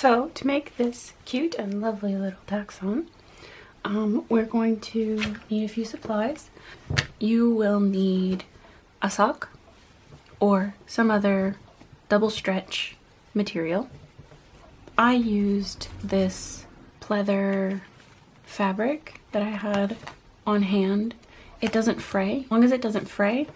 So to make this cute and lovely little Taxxon, we're going to need a few supplies. You will need a sock or some other double stretch material. I used this pleather fabric that I had on hand. It doesn't fray. As long as it doesn't fray,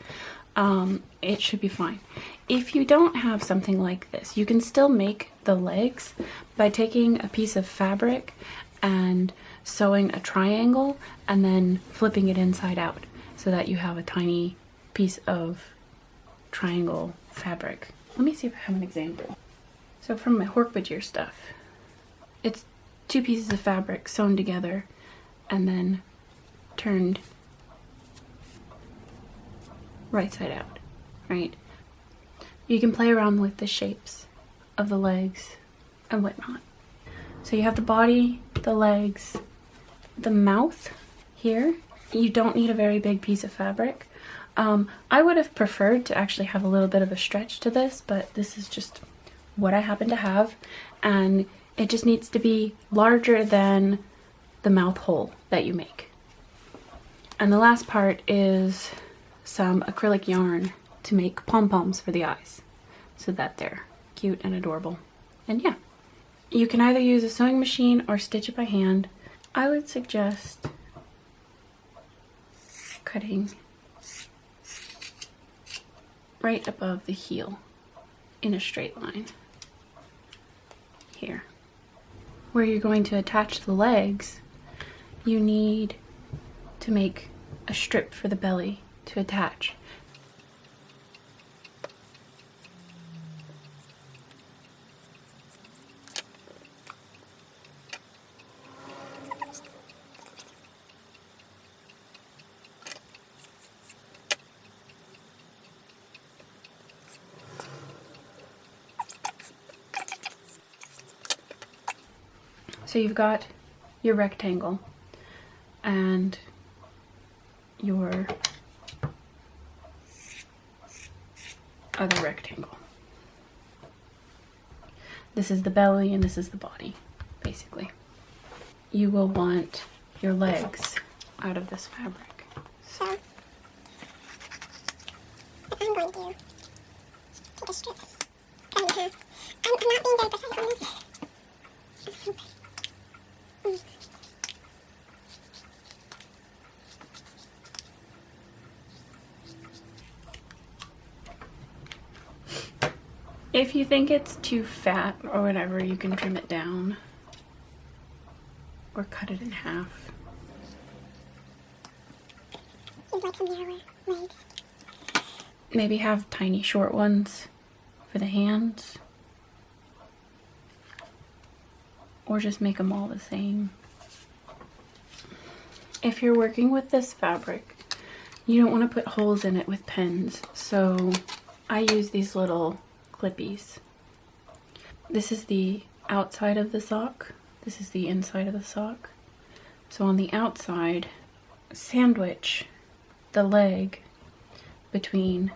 it should be fine. If you don't have something like this, you can still make the legs by taking a piece of fabric and sewing a triangle and then flipping it inside out so that you have a tiny piece of triangle fabric. Let me see if I have an example. So from my Hork-Bajir stuff, it's 2 pieces of fabric sewn together and then turned right side out, right? You can play around with the shapes of the legs and whatnot. So you have the body, the legs, the mouth here. You don't need a very big piece of fabric. I would have preferred to actually have a little bit of a stretch to this, but this is just what I happen to have, and it just needs to be larger than the mouth hole that you make. And the last part is some acrylic yarn to make pom-poms for the eyes so that they're cute and adorable. And yeah, you can either use a sewing machine or stitch it by hand. I would suggest cutting right above the heel in a straight line here. Where you're going to attach the legs, you need to make a strip for the belly to attach. So you've got your rectangle and your other rectangle. This is the belly and this is the body, basically. You will want your legs out of this fabric. So, I'm going to take a strip, cut it in half. I'm not being very precise on this. If you think it's too fat or whatever, you can trim it down or cut it in half. You'd like some narrower legs. Maybe have tiny short ones for the hands, or just make them all the same. If you're working with this fabric, you don't want to put holes in it with pins, so I use these little clippies. This is the outside of the sock. This is the inside of the sock. So on the outside, sandwich the leg between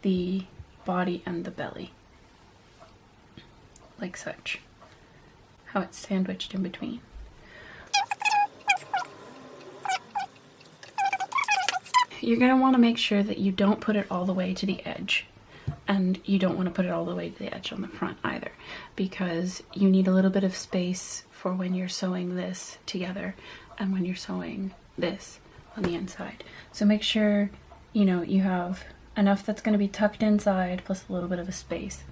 the body and the belly, like such. How it's sandwiched in between. You're going to want to make sure that you don't put it all the way to the edge, and you don't want to put it all the way to the edge on the front either, because you need a little bit of space for when you're sewing this together and when you're sewing this on the inside. So make sure, you know, you have enough that's going to be tucked inside plus a little bit of a space.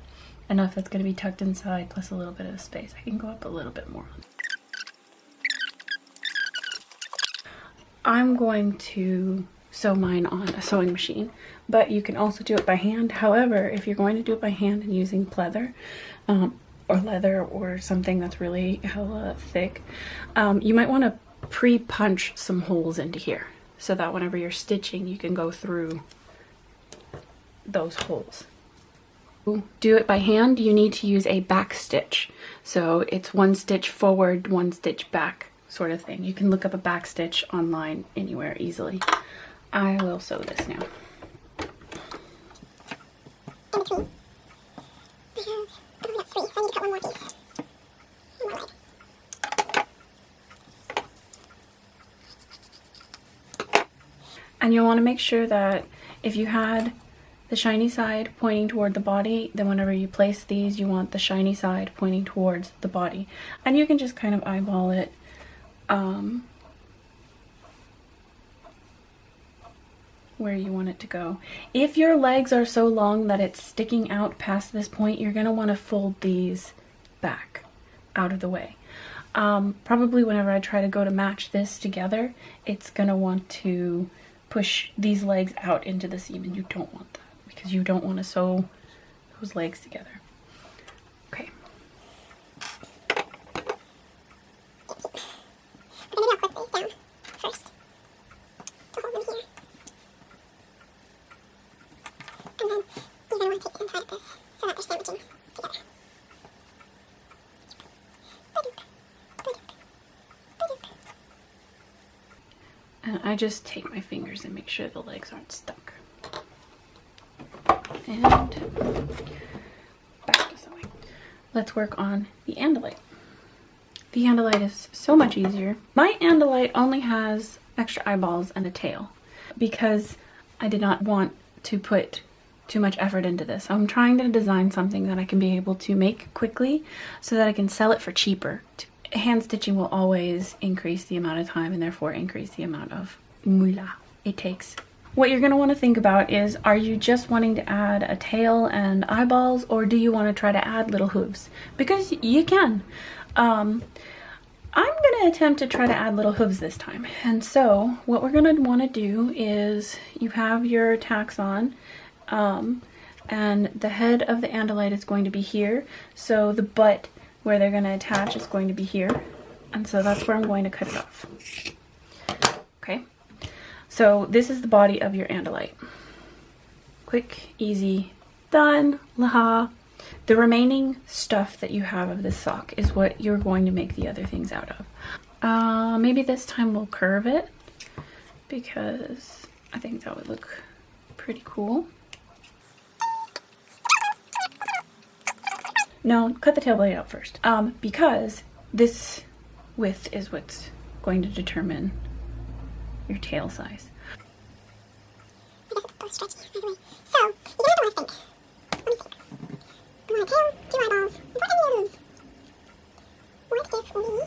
Enough that's going to be tucked inside plus a little bit of a space. I can go up a little bit more. I'm going to sew mine on a sewing machine, but you can also do it by hand. However, if you're going to do it by hand and using pleather or leather or something that's really hella thick, you might want to pre-punch some holes into here so that whenever you're stitching you can go through those holes. Do it by hand, you need to use a back stitch. So it's 1 stitch forward, 1 stitch back sort of thing. You can look up a back stitch online anywhere easily. I will sew this now. In between, I have, I only got 3, so And you'll want to make sure that if you had the shiny side pointing toward the body, then whenever you place these, you want the shiny side pointing towards the body. And you can just kind of eyeball it. Where you want it to go. If your legs are so long that it's sticking out past this point, you're going to want to fold these back out of the way. Probably whenever I try to go to match this together, it's going to want to push these legs out into the seam, and you don't want that because you don't want to sew those legs together. Okay. Maybe I'll clip these down first to hold them here. And then you're going to want to take the inside of this so that they're sandwiching together. And I just take my fingers and make sure the legs aren't stuck. And back to sewing. Let's work on the Andalite. The Andalite is so much easier. My Andalite only has extra eyeballs and a tail because I did not want to put too much effort into this. I'm trying to design something that I can be able to make quickly so that I can sell it for cheaper. Hand stitching will always increase the amount of time and therefore increase the amount of moolah it takes. What you're going to want to think about is, are you just wanting to add a tail and eyeballs, or do you want to try to add little hooves? Because you can. I'm going to attempt to try to add little hooves this time. And so what we're going to want to do is, you have your Taxxon, and the head of the Andalite is going to be here. So the butt where they're going to attach is going to be here. And so that's where I'm going to cut it off. Okay. So this is the body of your Andalite. Quick, easy, done, la. The remaining stuff that you have of this sock is what you're going to make the other things out of. Maybe this time we'll curve it because I think that would look pretty cool. No, cut the tail blade out first. Because this width is what's going to determine your tail size. I guess it's both stretchy, by the way. So, you're going to want to think. Let me think. I want a tail, 2 eyeballs. What are those? What if we do...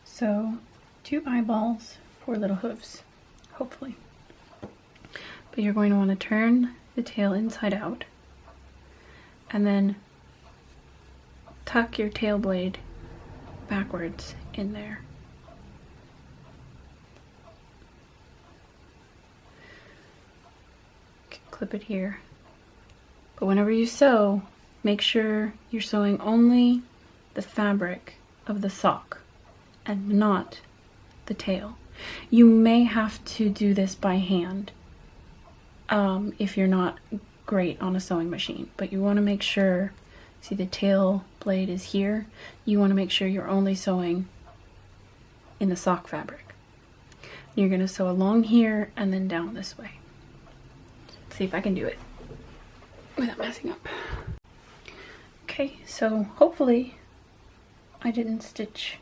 So 2 eyeballs, 4 little hooves, hopefully. But you're going to want to turn the tail inside out and then tuck your tail blade backwards in there. Clip it here. But whenever you sew, make sure you're sewing only the fabric of the sock and not the tail. You may have to do this by hand if you're not great on a sewing machine, but you want to make sure, see the tail blade is here, you want to make sure you're only sewing in the sock fabric. You're going to sew along here and then down this way. Let's see if I can do it without messing up. Okay, so hopefully I didn't stitch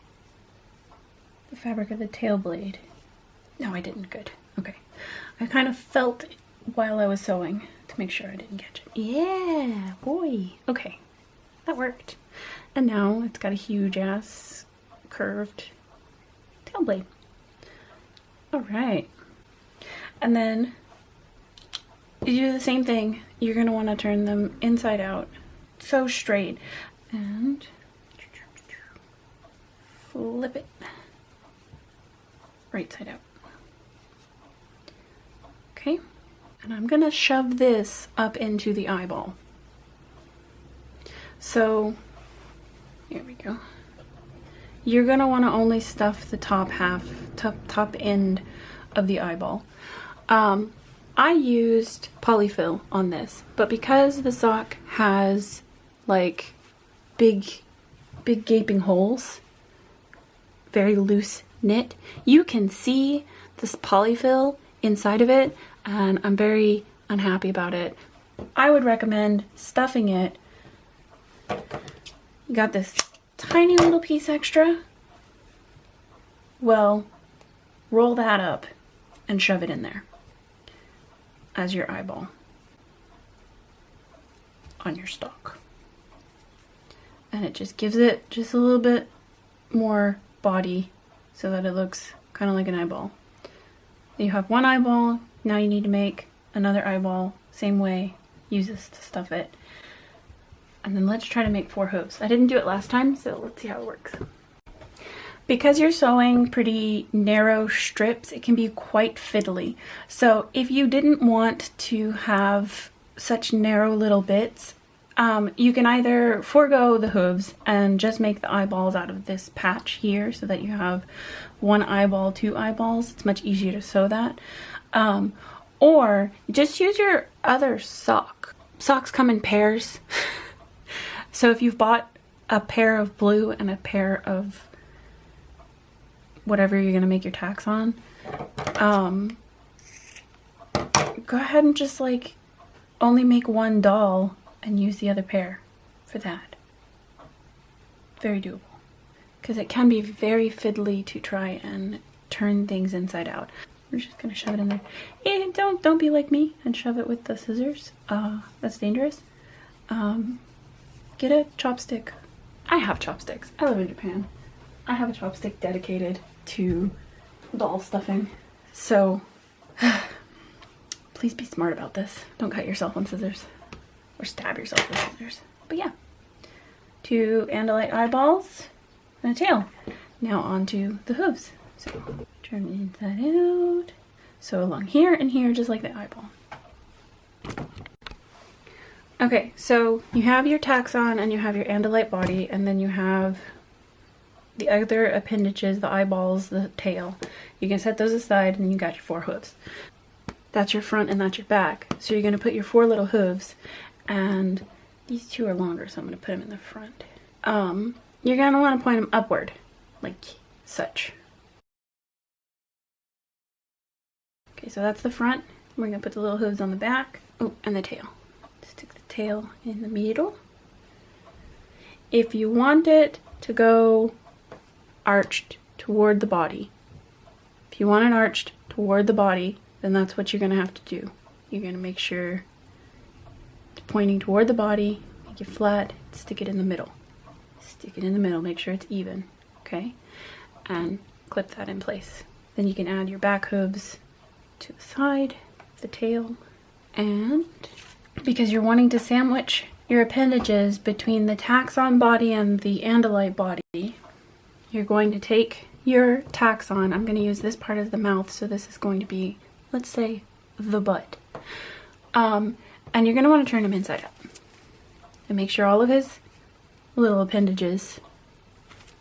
the fabric of the tail blade. No, I didn't. Good. Okay. I kind of felt it while I was sewing to make sure I didn't catch it. Yeah, boy. Okay, that worked. And now it's got a huge ass curved tail blade. All right. And then you do the same thing. You're going to want to turn them inside out, so straight, and flip it right side out. Okay, and I'm gonna shove this up into the eyeball. So here we go. You're gonna want to only stuff the top end of the eyeball. I used polyfill on this, but because the sock has like big big gaping holes, very loose knit. You can see this polyfill inside of it, and I'm very unhappy about it. I would recommend stuffing it. You got this tiny little piece extra. Well, roll that up and shove it in there as your eyeball on your stalk. And it just gives it just a little bit more body so that it looks kind of like an eyeball. You have one eyeball, now you need to make another eyeball, same way, use this to stuff it. And then let's try to make 4 hooves. I didn't do it last time, so let's see how it works. Because you're sewing pretty narrow strips, it can be quite fiddly. So if you didn't want to have such narrow little bits, you can either forego the hooves and just make the eyeballs out of this patch here so that you have 1 eyeball, 2 eyeballs. It's much easier to sew that. Or just use your other sock. Socks come in pairs. So if you've bought a pair of blue and a pair of whatever you're gonna make your Taxxon, go ahead and just like only make 1 doll and use the other pair for that. Very doable. Because it can be very fiddly to try and turn things inside out. We're just gonna shove it in there. Yeah, don't be like me and shove it with the scissors. That's dangerous. Get a chopstick. I have chopsticks. I live in Japan. I have a chopstick dedicated to doll stuffing. So please be smart about this. Don't cut yourself on scissors. Or stab yourself with scissors. But yeah, 2 Andalite eyeballs and a tail. Now onto the hooves. So turn it inside out. So along here and here, just like the eyeball. Okay, so you have your Taxxon and you have your Andalite body, and then you have the other appendages, the eyeballs, the tail. You can set those aside and then you got your 4 hooves. That's your front and that's your back. So you're gonna put your 4 little hooves, and these 2 are longer, so I'm going to put them in the front. You're going to want to point them upward, like such. Okay, so that's the front. We're going to put the little hooves on the back. Oh, and the tail. Stick the tail in the middle. If you want it to go arched toward the body, if you want it arched toward the body, then that's what you're going to have to do. You're going to make sure pointing toward the body, make it flat, stick it in the middle. Stick it in the middle, make sure it's even, okay? And clip that in place. Then you can add your back hooves to the side, the tail, and because you're wanting to sandwich your appendages between the Taxxon body and the Andalite body, you're going to take your Taxxon. I'm going to use this part as the mouth, so this is going to be, let's say, the butt. And you're going to want to turn him inside out and make sure all of his little appendages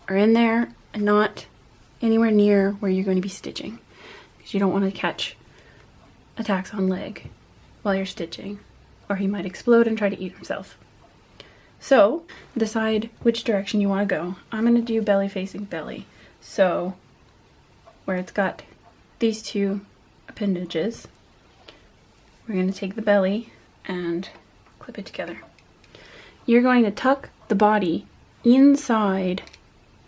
are in there and not anywhere near where you're going to be stitching, because you don't want to catch a Taxxon leg while you're stitching, or he might explode and try to eat himself. So decide which direction you want to go. I'm going to do belly facing belly. So where it's got these 2 appendages, we're going to take the belly and clip it together. You're going to tuck the body inside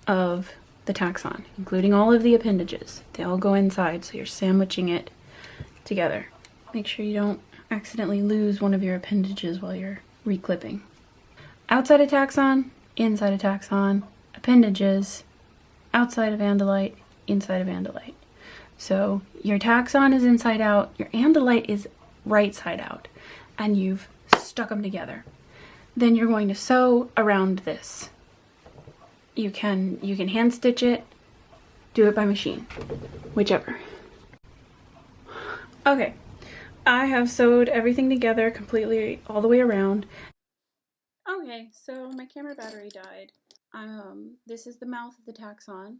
of the Taxxon, including all of the appendages. They all go inside, so you're sandwiching it together. Make sure you don't accidentally lose one of your appendages while you're reclipping. Outside of Taxxon, inside of Taxxon, appendages, outside of Andalite, inside of Andalite. So your Taxxon is inside out, your Andalite is right side out, and you've stuck them together. Then you're going to sew around this. You can hand stitch it, do it by machine, whichever. Okay, I have sewed everything together completely all the way around. Okay, so my camera battery died. This is the mouth of the Taxxon.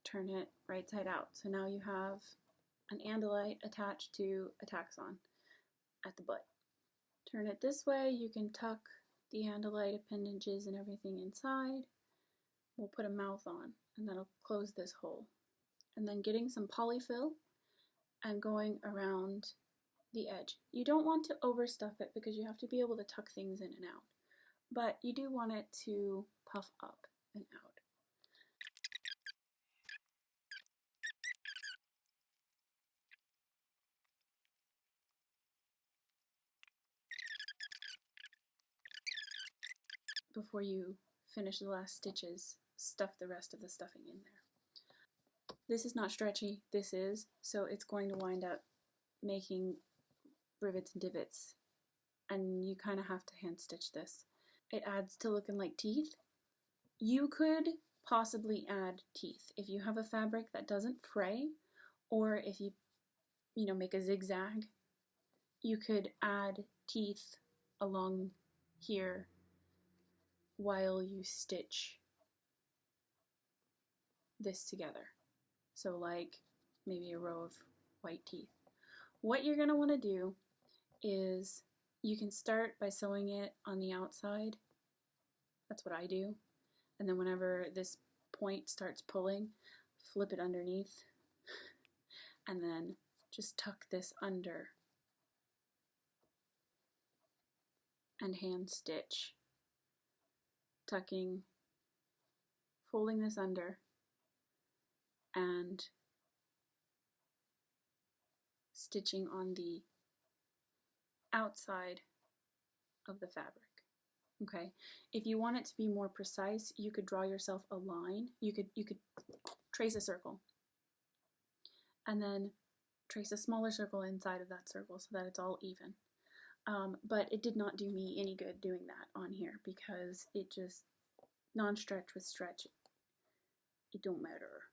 Turn it right side out. So now you have an Andalite attached to a Taxxon at the butt. Turn it this way, you can tuck the Andalite appendages and everything inside. we'll put a mouth on, and that'll close this hole. And then getting some polyfill and going around the edge. You don't want to overstuff it because you have to be able to tuck things in and out, but you do want it to puff up and out. Before you finish the last stitches, stuff the rest of the stuffing in there. This is not stretchy, this is, so it's going to wind up making rivets and divots, and you kind of have to hand stitch this. It adds to looking like teeth. You could possibly add teeth if you have a fabric that doesn't fray, or if you make a zigzag, you could add teeth along here while you stitch this together. So like maybe a row of white teeth. What you're going to want to do is you can start by sewing it on the outside. That's what I do. And then whenever this point starts pulling, flip it underneath and then just tuck this under and hand stitch, tucking, folding this under, and stitching on the outside of the fabric. Okay, if you want it to be more precise, you could draw yourself a line. You could trace a circle and then trace a smaller circle inside of that circle so that it's all even. But it did not do me any good doing that on here because it just, non-stretch with stretch, it don't matter.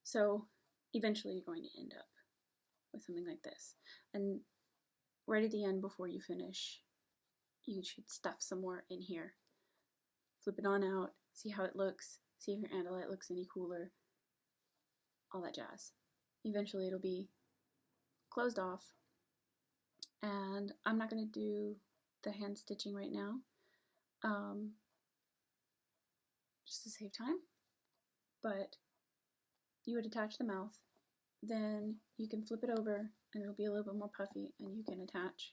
So eventually you're going to end up with something like this. And right at the end before you finish, you should stuff some more in here. Flip it on out, see how it looks, see if your Andalite looks any cooler, all that jazz. Eventually it'll be closed off, and I'm not going to do the hand stitching right now, just to save time, but you would attach the mouth, then you can flip it over and it'll be a little bit more puffy, and you can attach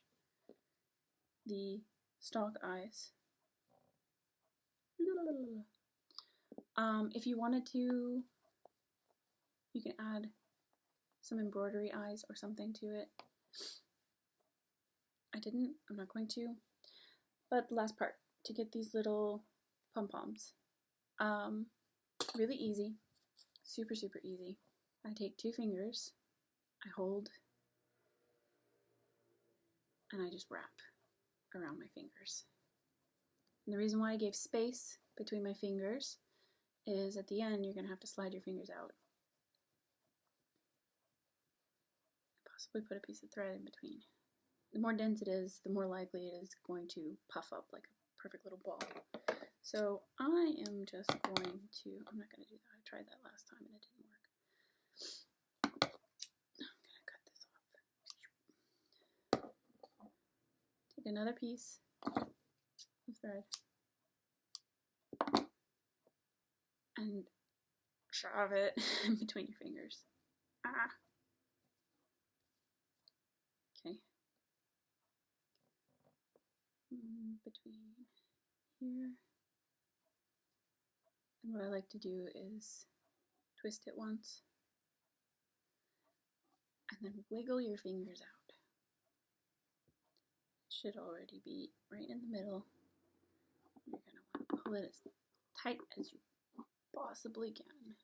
the stalk eyes. If you wanted to, you can add some embroidery eyes or something to it. I didn't, I'm not going to. But the last part, to get these little pom-poms. Really easy, super easy. I take 2 fingers, I hold, and I just wrap around my fingers. And the reason why I gave space between my fingers is at the end you're going to have to slide your fingers out. Possibly put a piece of thread in between. The more dense it is, the more likely it is going to puff up like a perfect little ball. So I am just going to, I'm not going to do that. I tried that last time and it didn't work. I'm going to cut this off. Take another piece of thread and shove it in between your fingers. Okay. Between here. And what I like to do is twist it once and then wiggle your fingers out. It should already be right in the middle. You're going to want to pull it as tight as you possibly can.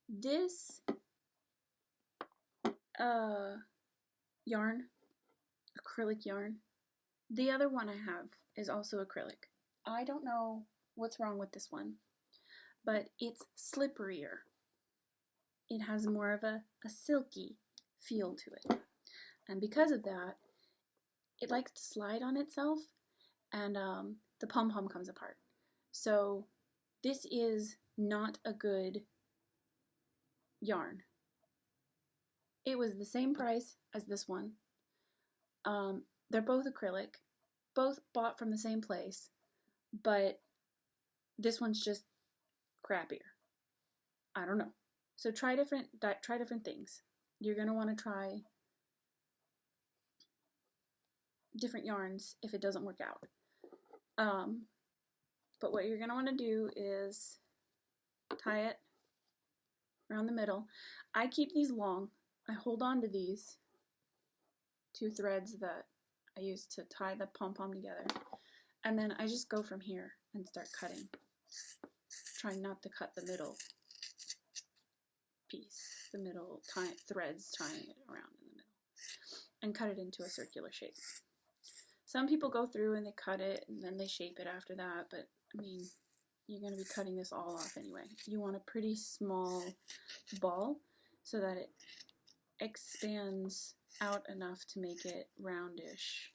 This yarn, acrylic yarn, the other one I have is also acrylic. I don't know what's wrong with this one, but it's slipperier. It has more of a silky feel to it. And because of that, it likes to slide on itself, and the pom-pom comes apart. So this is not a good yarn. It was the same price as this one. They're both acrylic. both bought from the same place, but this one's just crappier. I don't know. So try different things. You're gonna want to try different yarns if it doesn't work out. But what you're gonna want to do is tie it around the middle. I keep these long. I hold on to these 2 threads that I use to tie the pom-pom together, and then I just go from here and start cutting, trying not to cut the middle piece, the middle threads, tying it around in the middle, and cut it into a circular shape. Some people go through and they cut it and then they shape it after that, but I mean, you're going to be cutting this all off anyway. You want a pretty small ball so that it expands out enough to make it roundish.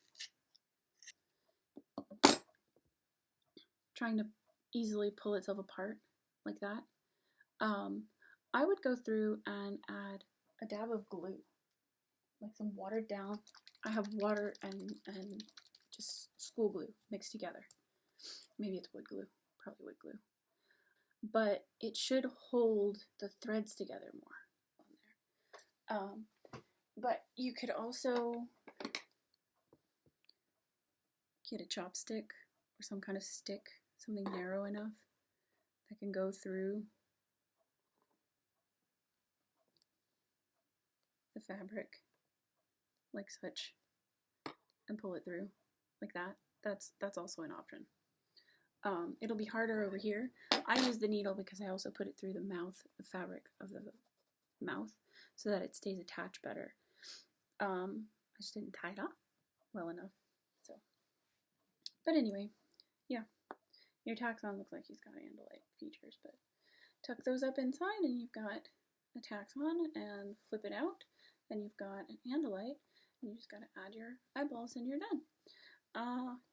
Trying to easily pull itself apart like that. I would go through and add a dab of glue, like some watered down. I have water and just school glue mixed together. Maybe it's wood glue, probably wood glue. But it should hold the threads together more on there. But you could also get a chopstick or some kind of stick, something narrow enough that can go through the fabric like such and pull it through like that. That's also an option. It'll be harder over here. I use the needle because I also put it through the fabric of the mouth, so that it stays attached better. I just didn't tie it off well enough. So, but anyway, yeah, your Taxxon looks like he's got Andalite features, but tuck those up inside and you've got a Taxxon, and flip it out, then you've got an Andalite, and you just gotta add your eyeballs and you're done.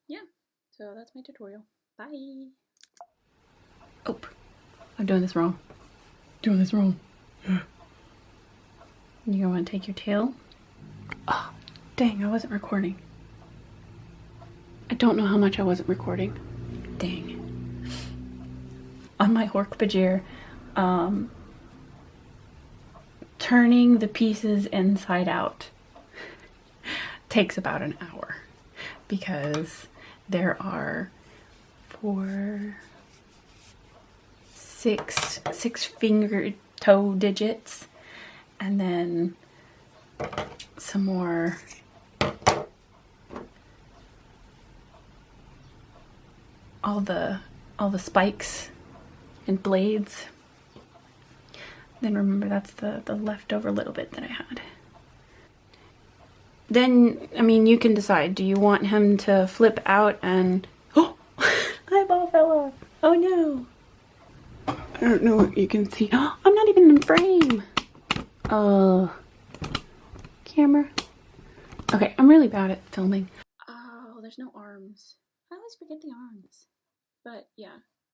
Yeah, so that's my tutorial. Bye. Oh, I'm doing this wrong. You're gonna want to take your tail. Oh, dang, I wasn't recording. I don't know how much I wasn't recording. Dang. On my Hork-Bajir, turning the pieces inside out takes about an hour, because there are 6 finger toe digits, and then some more all the spikes and blades. Then remember, that's the leftover little bit that I had. Then, I mean, you can decide. Do you want him to flip out and... Oh! Eyeball fell off! Oh no! I don't know what you can see. Oh, I'm not even in frame! Camera. Okay, I'm really bad at filming. Oh, there's no arms. I always forget the arms. But yeah,